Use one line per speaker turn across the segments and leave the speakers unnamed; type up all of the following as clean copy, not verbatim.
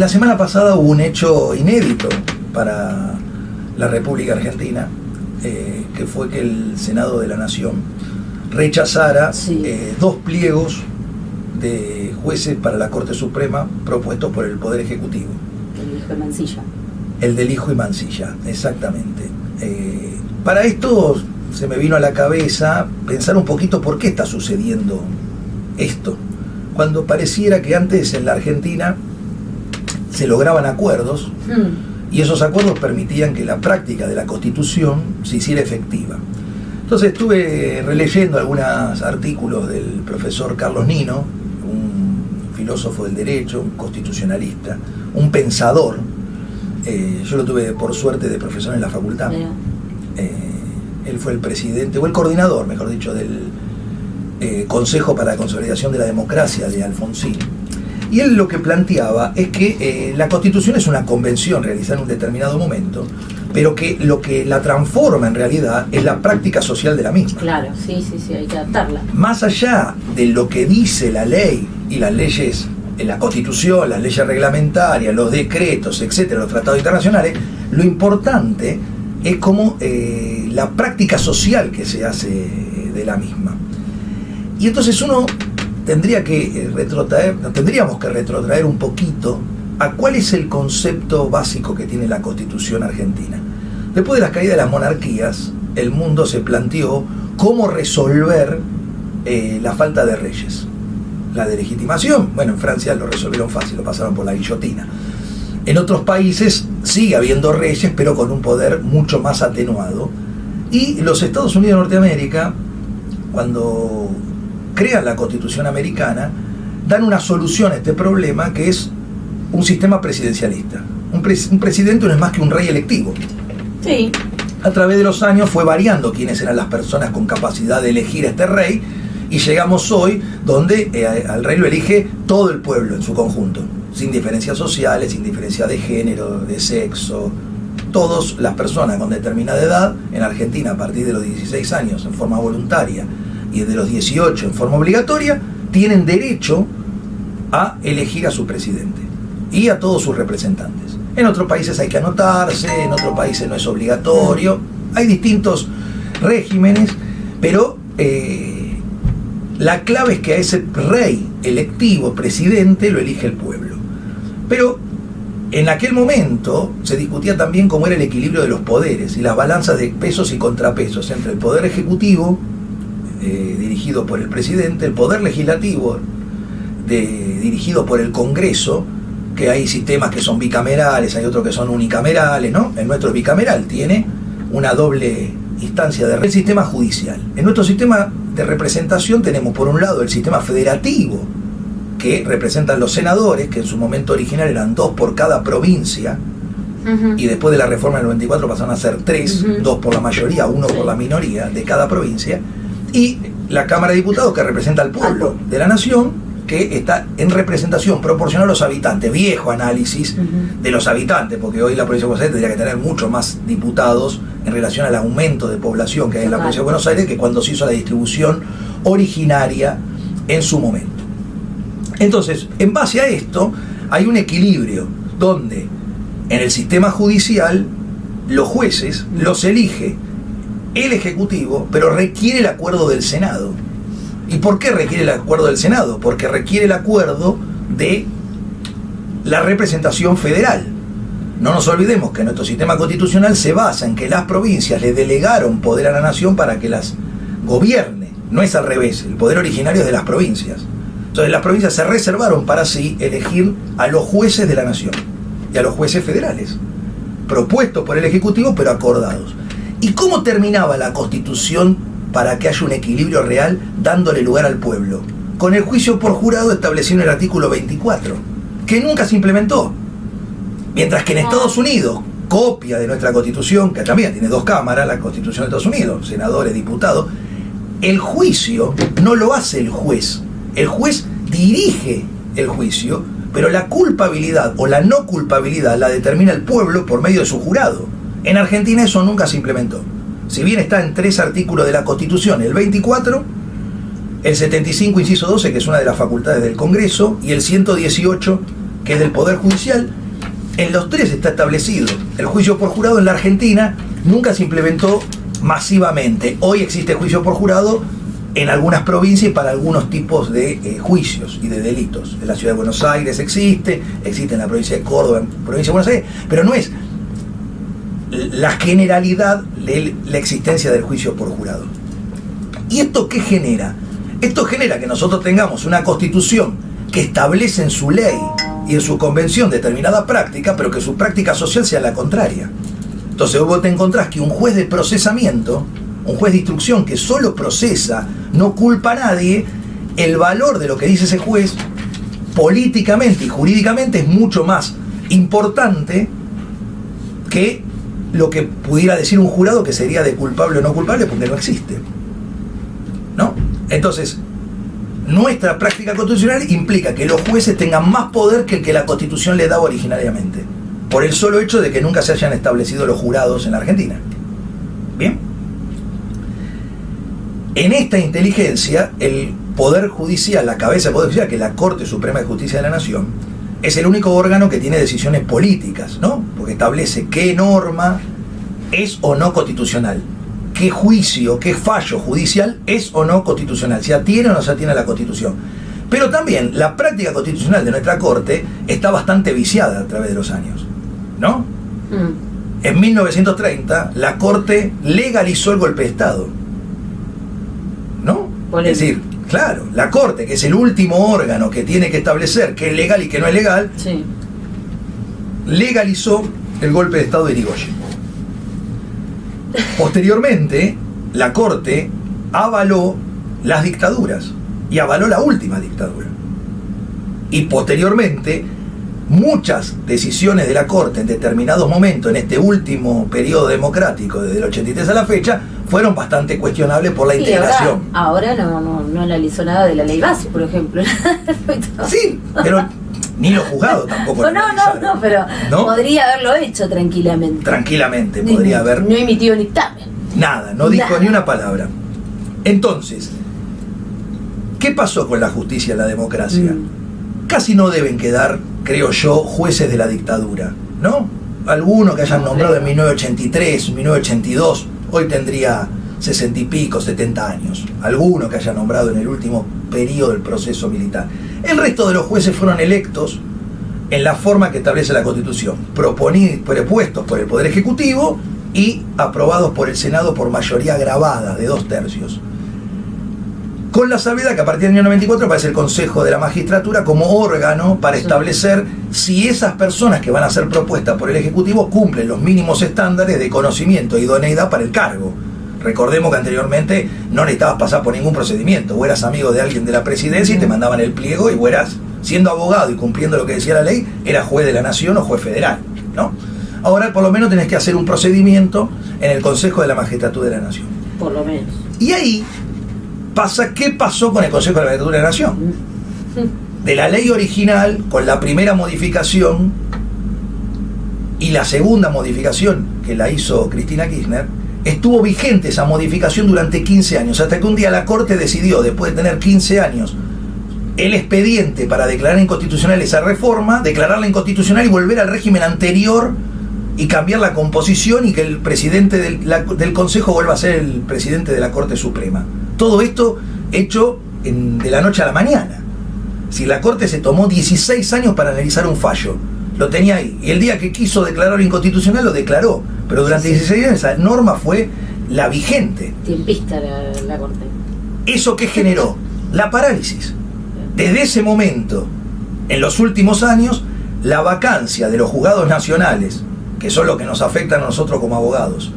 La semana pasada hubo un hecho inédito para la República Argentina, que fue que el Senado de la Nación rechazara dos pliegos de jueces para la Corte Suprema propuestos por el Poder Ejecutivo.
El hijo de Mansilla.
El del hijo y Mansilla, exactamente. Para esto se me vino a la cabeza pensar un poquito por qué está sucediendo esto, cuando pareciera que antes en la Argentina se lograban acuerdos y esos acuerdos permitían que la práctica de la Constitución se hiciera efectiva. Entonces estuve releyendo algunos artículos del profesor Carlos Nino, un filósofo del derecho, un constitucionalista, un pensador. Yo lo tuve por suerte de profesor en la facultad. Él fue el presidente, o el coordinador, mejor dicho, del Consejo para la Consolidación de la Democracia de Alfonsín. Y él lo que planteaba es que la Constitución es una convención realizada en un determinado momento, pero que lo que la transforma en realidad es la práctica social de la misma.
Claro, sí, hay que adaptarla.
Más allá de lo que dice la ley y las leyes en la Constitución, las leyes reglamentarias, los decretos, etcétera, los tratados internacionales, lo importante es como la práctica social que se hace de la misma. Y entonces tendríamos que retrotraer un poquito a cuál es el concepto básico que tiene la Constitución argentina. Después de la caída de las monarquías, el mundo se planteó cómo resolver la falta de reyes. La de legitimación, bueno, en Francia lo resolvieron fácil, lo pasaron por la guillotina. En otros países sigue habiendo reyes, pero con un poder mucho más atenuado. Y los Estados Unidos de Norteamérica, cuando crean la Constitución americana, dan una solución a este problema, que es un sistema presidencialista. Un presidente no es más que un rey electivo.
Sí.
A través de los años fue variando quiénes eran las personas con capacidad de elegir a este rey, y llegamos hoy donde al rey lo elige todo el pueblo en su conjunto, sin diferencias sociales, sin diferencia de género, de sexo. Todas las personas con determinada edad, en Argentina a partir de los 16 años en forma voluntaria y de los 18 en forma obligatoria, tienen derecho a elegir a su presidente y a todos sus representantes. En otros países hay que anotarse, en otros países no es obligatorio, hay distintos regímenes, pero la clave es que a ese rey electivo, presidente, lo elige el pueblo. Pero en aquel momento se discutía también cómo era el equilibrio de los poderes y las balanzas de pesos y contrapesos entre el poder ejecutivo, dirigido por el presidente, el poder legislativo, dirigido por el Congreso, que hay sistemas que son bicamerales, hay otros que son unicamerales, ¿no? El nuestro es bicameral, tiene una doble instancia el sistema judicial. En nuestro sistema de representación tenemos por un lado el sistema federativo, que representan los senadores, que en su momento original eran 2 por cada provincia, y después de la reforma del 94 pasaron a ser 3, 2 por la mayoría, 1 por la minoría de cada provincia, y la Cámara de Diputados, que representa al pueblo de la nación, que está en representación proporcional a los habitantes. Viejo análisis de los habitantes, porque hoy la provincia de Buenos Aires tendría que tener mucho más diputados en relación al aumento de población que hay en la provincia de Buenos Aires, que cuando se hizo la distribución originaria en su momento. Entonces, en base a esto, hay un equilibrio donde en el sistema judicial los jueces los elige el Ejecutivo, pero requiere el acuerdo del Senado. ¿Y por qué requiere el acuerdo del Senado? Porque requiere el acuerdo de la representación federal. No nos olvidemos que nuestro sistema constitucional se basa en que las provincias le delegaron poder a la nación para que las gobierne. No es al revés, el poder originario es de las provincias. Entonces las provincias se reservaron para sí elegir a los jueces de la nación y a los jueces federales, propuestos por el Ejecutivo pero acordados. ¿Y cómo terminaba la Constitución para que haya un equilibrio real dándole lugar al pueblo? Con el juicio por jurado establecido en el artículo 24, que nunca se implementó. Mientras que en Estados Unidos, copia de nuestra Constitución, que también tiene 2 cámaras, la Constitución de Estados Unidos, senadores, diputados, el juicio no lo hace el juez. El juez dirige el juicio, pero la culpabilidad o la no culpabilidad la determina el pueblo por medio de su jurado. En Argentina eso nunca se implementó. Si bien está en 3 artículos de la Constitución, el 24, el 75, inciso 12, que es una de las facultades del Congreso, y el 118, que que es del Poder Judicial, en los tres está establecido. El juicio por jurado en la Argentina nunca se implementó masivamente. Hoy existe juicio por jurado en algunas provincias y para algunos tipos de juicios y de delitos. En la ciudad de Buenos Aires existe en la provincia de Córdoba, en la provincia de Buenos Aires, pero no es la generalidad de la existencia del juicio por jurado. ¿Y esto qué genera? Esto genera que nosotros tengamos una constitución que establece en su ley y en su convención determinada práctica, pero que su práctica social sea la contraria. Entonces vos te encontrás que un juez de procesamiento, un juez de instrucción que solo procesa, no culpa a nadie, el valor de lo que dice ese juez políticamente y jurídicamente es mucho más importante que lo que pudiera decir un jurado, que sería de culpable o no culpable, porque no existe, ¿no? Entonces, nuestra práctica constitucional implica que los jueces tengan más poder que el que la Constitución le daba originariamente, por el solo hecho de que nunca se hayan establecido los jurados en la Argentina. ¿Bien? En esta inteligencia, el Poder Judicial, la cabeza del Poder Judicial, que es la Corte Suprema de Justicia de la Nación, es el único órgano que tiene decisiones políticas, ¿no? Porque establece qué norma es o no constitucional, qué juicio, qué fallo judicial es o no constitucional, si atiene o no se atiene a la Constitución. Pero también la práctica constitucional de nuestra Corte está bastante viciada a través de los años, ¿no? En 1930 la Corte legalizó el golpe de Estado, ¿no? Es decir, claro, la Corte, que es el último órgano que tiene que establecer qué es legal y qué no es legal,
Sí.
legalizó el golpe de Estado de Irigoyen. Posteriormente, la Corte avaló las dictaduras y avaló la última dictadura. Y posteriormente, muchas decisiones de la Corte en determinados momentos, en este último periodo democrático, desde el 83 a la fecha, fueron bastante cuestionables por la
Sí,
integración.
ahora no analizó nada de la ley base, por ejemplo.
Sí, pero ni los juzgados tampoco.
No, pero
¿no?
podría haberlo hecho tranquilamente.
Tranquilamente podría haber.
No emitió dictamen.
Nada, no dijo
Nada.
ni una palabra. Entonces, ¿qué pasó con la justicia y la democracia? Casi no deben quedar, creo yo, jueces de la dictadura, ¿no? Alguno que hayan nombrado en 1983, 1982, hoy tendría 60 y pico, 70 años. Alguno que haya nombrado en el último periodo del proceso militar. El resto de los jueces fueron electos en la forma que establece la Constitución, propuestos por el Poder Ejecutivo y aprobados por el Senado por mayoría agravada de 2/3. Con la salvedad que a partir del año 94 aparece el Consejo de la Magistratura como órgano para establecer si esas personas que van a ser propuestas por el Ejecutivo cumplen los mínimos estándares de conocimiento e idoneidad para el cargo. Recordemos que anteriormente no necesitabas pasar por ningún procedimiento, o eras amigo de alguien de la presidencia y te mandaban el pliego, y o eras, siendo abogado y cumpliendo lo que decía la ley, eras juez de la nación o juez federal, ¿no? Ahora por lo menos tenés que hacer un procedimiento en el Consejo de la Magistratura de la Nación.
Por lo menos.
Y ahí pasa, ¿qué pasó con el Consejo de la Magistratura de la Nación? De la ley original, con la primera modificación y la segunda modificación que la hizo Cristina Kirchner, estuvo vigente esa modificación durante 15 años, hasta que un día la Corte decidió, después de tener 15 años, el expediente para declarar inconstitucional esa reforma, declararla inconstitucional y volver al régimen anterior y cambiar la composición y que el presidente del Consejo vuelva a ser el presidente de la Corte Suprema. Todo esto hecho de la noche a la mañana. Si la Corte se tomó 16 años para analizar un fallo, lo tenía ahí, y el día que quiso declararlo inconstitucional lo declaró, pero durante 16 años esa norma fue la vigente.
Tiempista la Corte.
¿Eso qué generó? La parálisis. Desde ese momento, en los últimos años, la vacancia de los juzgados nacionales, que son los que nos afectan a nosotros como abogados,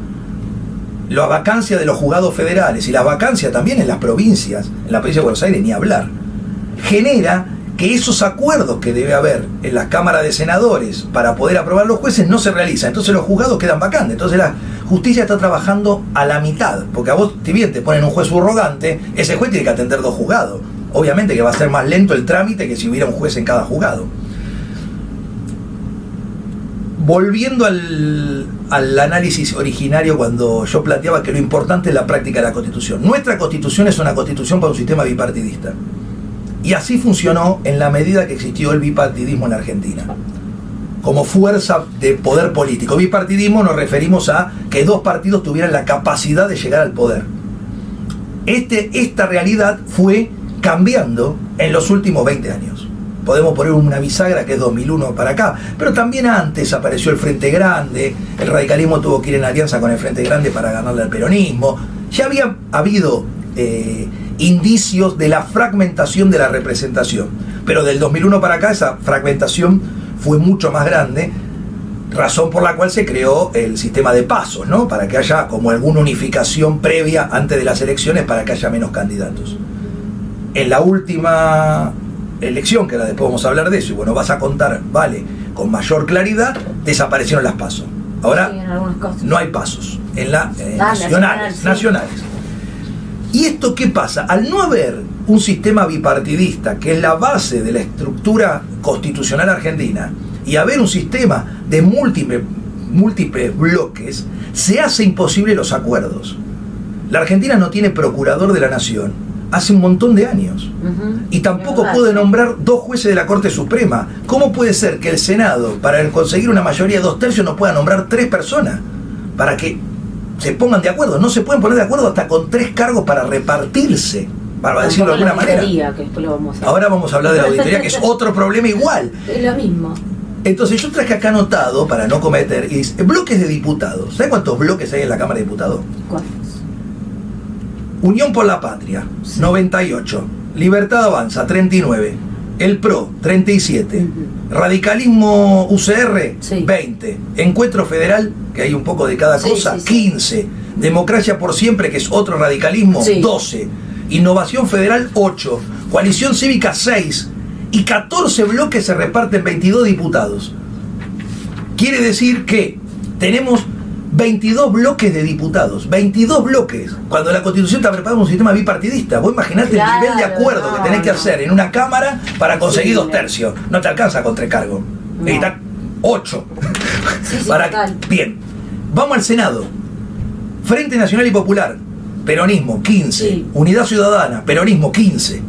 la vacancia de los juzgados federales y la vacancia también en las provincias, en la provincia de Buenos Aires ni hablar, genera que esos acuerdos que debe haber en las cámaras de senadores para poder aprobar los jueces no se realizan. Entonces los juzgados quedan vacantes. Entonces la justicia está trabajando a la mitad, porque a vos, si bien te ponen un juez subrogante, ese juez tiene que atender 2 juzgados. Obviamente que va a ser más lento el trámite que si hubiera un juez en cada juzgado. Volviendo al análisis originario, cuando yo planteaba que lo importante es la práctica de la Constitución. Nuestra Constitución es una Constitución para un sistema bipartidista. Y así funcionó en la medida que existió el bipartidismo en la Argentina, como fuerza de poder político. Bipartidismo nos referimos a que dos partidos tuvieran la capacidad de llegar al poder. Esta realidad fue cambiando en los últimos 20 años. Podemos poner una bisagra que es 2001 para acá, pero también antes apareció el Frente Grande, el radicalismo tuvo que ir en alianza con el Frente Grande para ganarle al peronismo. Ya había habido indicios de la fragmentación de la representación, pero del 2001 para acá esa fragmentación fue mucho más grande, razón por la cual se creó el sistema de pasos, ¿no? Para que haya como alguna unificación previa antes de las elecciones para que haya menos candidatos. En la última elección, que ahora después vamos a hablar de eso, y bueno, vas a contar, vale, con mayor claridad, desaparecieron las pasos. Ahora sí, no hay pasos en nacionales. ¿Y esto qué pasa? Al no haber un sistema bipartidista, que es la base de la estructura constitucional argentina, y haber un sistema de múltiples bloques, se hace imposible los acuerdos. La Argentina no tiene procurador de la nación hace un montón de años. Y tampoco puede nombrar dos jueces de la Corte Suprema. ¿Cómo puede ser que el Senado, para conseguir una mayoría de 2/3, no pueda nombrar 3 personas para que se pongan de acuerdo? No se pueden poner de acuerdo hasta con 3 cargos para repartirse, para decirlo de alguna manera. Ahora vamos a hablar de la auditoría, que es otro problema igual.
Es lo mismo.
Entonces yo traje acá anotado, para no cometer, bloques de diputados. ¿Saben cuántos bloques hay en la Cámara de Diputados?
¿Cuántos?
Unión por la Patria, 98. Libertad Avanza, 39. El PRO, 37. Radicalismo UCR, 20. Encuentro Federal, que hay un poco de cada cosa, 15. Democracia por Siempre, que es otro radicalismo, 12. Innovación Federal, 8. Coalición Cívica, 6. Y 14 bloques se reparten 22 diputados. Quiere decir que tenemos 22 bloques de diputados, 22 bloques, cuando la Constitución está preparada un sistema bipartidista. Vos imaginate el nivel de acuerdo que tenés que hacer en una Cámara para conseguir 2/3. No te alcanza con 3 cargos. Necesitas 8. Bien, vamos al Senado. Frente Nacional y Popular, peronismo, 15. Unidad Ciudadana, peronismo, 15.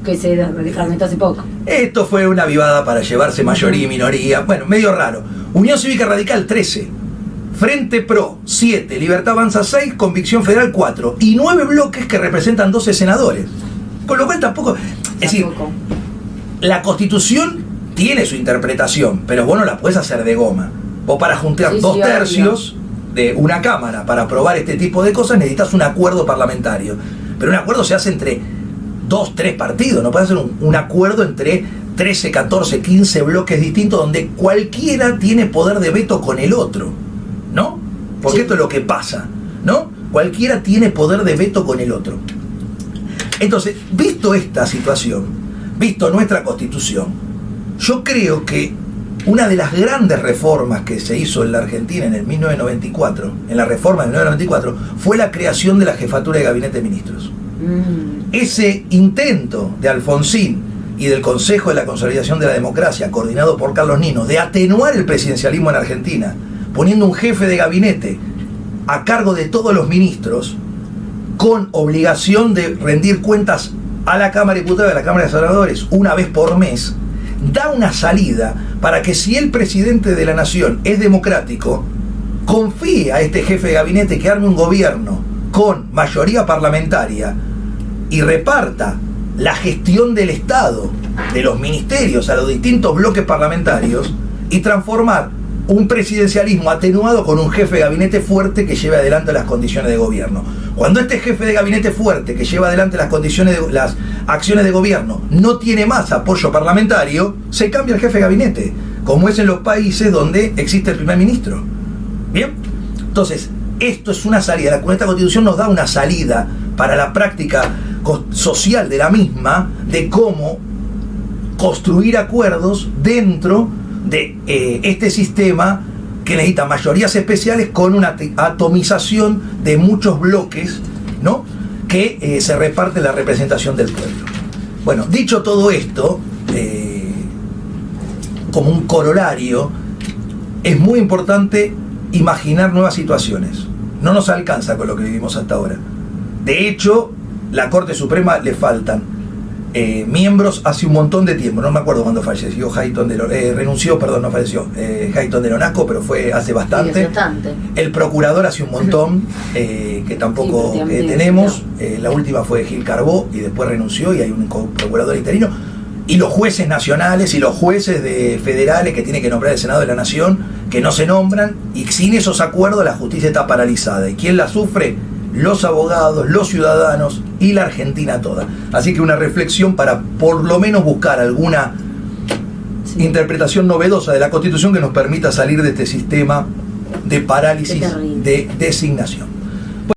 Que se fragmentó hace poco.
Esto fue una vivada para llevarse mayoría y minoría. Bueno, medio raro. Unión Cívica Radical, 13. Frente Pro, 7. Libertad Avanza, 6. Convicción Federal, 4. Y 9 bloques que representan 12 senadores. Con lo cual tampoco... Es decir, la Constitución tiene su interpretación, pero vos no la podés hacer de goma. Vos para juntar 2/3 de una Cámara para aprobar este tipo de cosas necesitas un acuerdo parlamentario. Pero un acuerdo se hace entre 2, 3 partidos. No puede hacer un acuerdo entre 13, 14, 15 bloques distintos donde cualquiera tiene poder de veto con el otro, ¿no? Porque esto es lo que pasa, ¿no? Cualquiera tiene poder de veto con el otro. Entonces, visto esta situación, visto nuestra Constitución, yo creo que una de las grandes reformas que se hizo en la Argentina en el 1994, en la reforma del 1994, fue la creación de la Jefatura de Gabinete de Ministros. Ese intento de Alfonsín y del Consejo de la Consolidación de la Democracia, coordinado por Carlos Nino, de atenuar el presidencialismo en Argentina, poniendo un jefe de gabinete a cargo de todos los ministros, con obligación de rendir cuentas a la Cámara de Diputados y a la Cámara de Senadores una vez por mes, da una salida para que, si el presidente de la nación es democrático, confíe a este jefe de gabinete que arme un gobierno con mayoría parlamentaria y reparta la gestión del Estado, de los ministerios, a los distintos bloques parlamentarios, y transformar un presidencialismo atenuado con un jefe de gabinete fuerte que lleve adelante las condiciones de gobierno. Cuando este jefe de gabinete fuerte que lleva adelante las acciones de gobierno no tiene más apoyo parlamentario, se cambia el jefe de gabinete, como es en los países donde existe el primer ministro. Bien, entonces esto es una salida. Con esta Constitución nos da una salida para la práctica social de la misma, de cómo construir acuerdos dentro de este sistema que necesita mayorías especiales con una atomización de muchos bloques, ¿no?, que se reparte la representación del pueblo. Bueno, dicho todo esto, como un corolario, es muy importante imaginar nuevas situaciones. No nos alcanza con lo que vivimos hasta ahora. De hecho, la Corte Suprema le faltan miembros hace un montón de tiempo, no me acuerdo cuándo falleció Hayton renunció, perdón, no falleció, Hayton de Lonasco, pero fue hace bastante.
Sí, hace bastante.
El procurador hace un montón, que tampoco
Sí,
tenemos. La última fue Gil Carbó y después renunció y hay un procurador interino. Y los jueces nacionales y los jueces federales que tiene que nombrar el Senado de la Nación, que no se nombran, y sin esos acuerdos la justicia está paralizada. ¿Y quién la sufre? Los abogados, los ciudadanos y la Argentina toda. Así que una reflexión para por lo menos buscar alguna interpretación novedosa de la Constitución que nos permita salir de este sistema de parálisis, de designación.